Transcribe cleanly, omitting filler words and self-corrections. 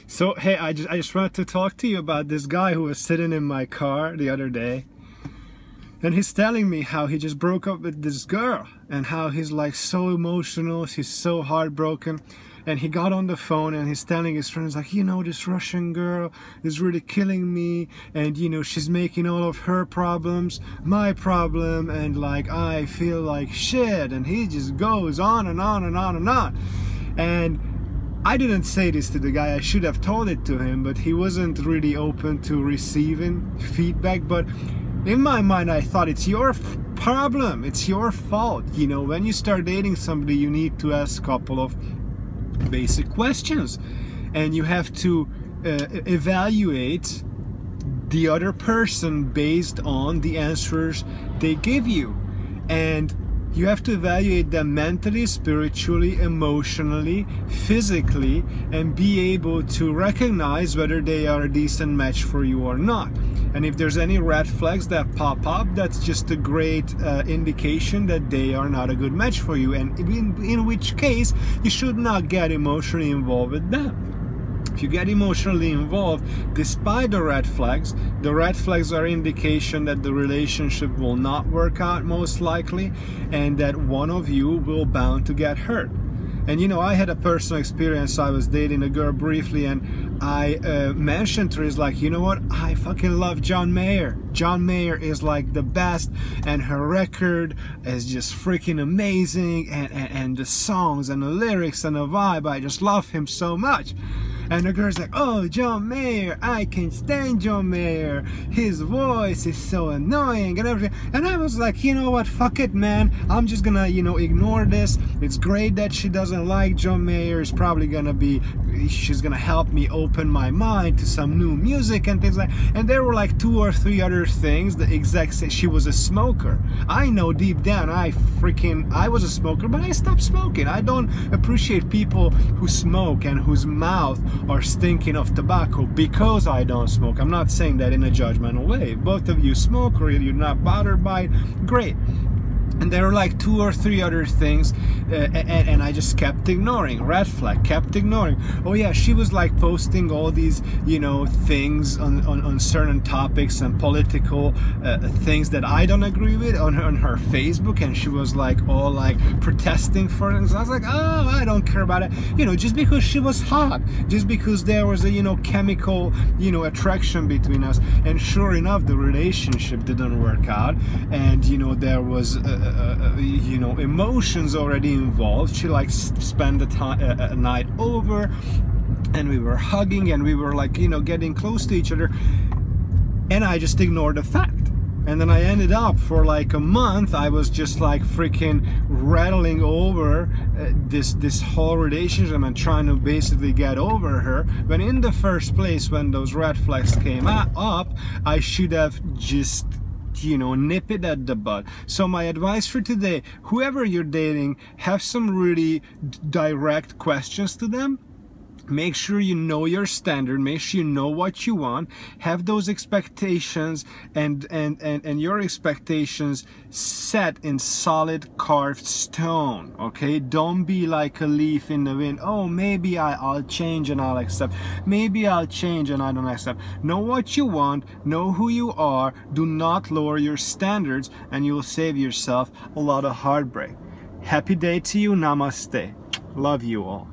So hey, I just wanted to talk to you about this guy who was sitting in my car the other day, and he's telling me how he just broke up with this girl and how he's like so emotional, he's so heartbroken. And he got on the phone and he's telling his friends like, you know, this Russian girl is really killing me, and you know, she's making all of her problems my problem, and like I feel like shit. And he just goes on and on and on and on. And I didn't say this to the guy, I should have told it to him, but he wasn't really open to receiving feedback. But in my mind, I thought, it's your problem, it's your fault. You know, when you start dating somebody, you need to ask a couple of basic questions, and you have to evaluate the other person based on the answers they give you. And you have to evaluate them mentally, spiritually, emotionally, physically, and be able to recognize whether they are a decent match for you or not. And if there's any red flags that pop up, that's just a great indication that they are not a good match for you, and in which case you should not get emotionally involved with them. If you get emotionally involved despite the red flags are indication that the relationship will not work out most likely, and that one of you will bound to get hurt. And you know, I had a personal experience. I was dating a girl briefly, and I mentioned to her, is like, you know what, I fucking love John Mayer. John Mayer is like the best, and her record is just freaking amazing, and the songs and the lyrics and the vibe, I just love him so much. And the girl's like, oh, John Mayer, I can't stand John Mayer, his voice is so annoying and everything. And I was like, you know what, fuck it, man, I'm just gonna, you know, ignore this. It's great that she doesn't like John Mayer. It's probably gonna be, she's gonna help me open my mind to some new music and things like that. And there were like 2 or 3 other things. The exact same, she was a smoker. I know deep down I was a smoker, but I stopped smoking. I don't appreciate people who smoke and whose mouth are stinking of tobacco because I don't smoke. I'm not saying that in a judgmental way. Both of you smoke, or you're not bothered by it, great. And there were like 2 or 3 other things, and I just kept ignoring. Red flag, kept ignoring. Oh yeah, she was like posting all these, you know, things on certain topics and political things that I don't agree with on her Facebook, and she was like all like protesting for it. So I was like, oh, I don't care about it. You know, just because she was hot, just because there was a, you know, chemical, you know, attraction between us. And sure enough, the relationship didn't work out, and you know, there was you know, emotions already involved. She like spent a night over, and we were hugging, and we were like, you know, getting close to each other, and I just ignored the fact. And then I ended up for like a month, I was just like freaking rattling over this whole relationship and trying to basically get over her, when in the first place, when those red flags came up, I should have just, you know, nip it at the bud. So my advice for today, whoever you're dating, have some really direct questions to them. Make sure you know your standard, make sure you know what you want, have those expectations and your expectations set in solid carved stone, okay? Don't be like a leaf in the wind. Oh, maybe I'll change and I'll accept. Maybe I'll change and I don't accept. Know what you want, know who you are, do not lower your standards, and you will save yourself a lot of heartbreak. Happy day to you, namaste. Love you all.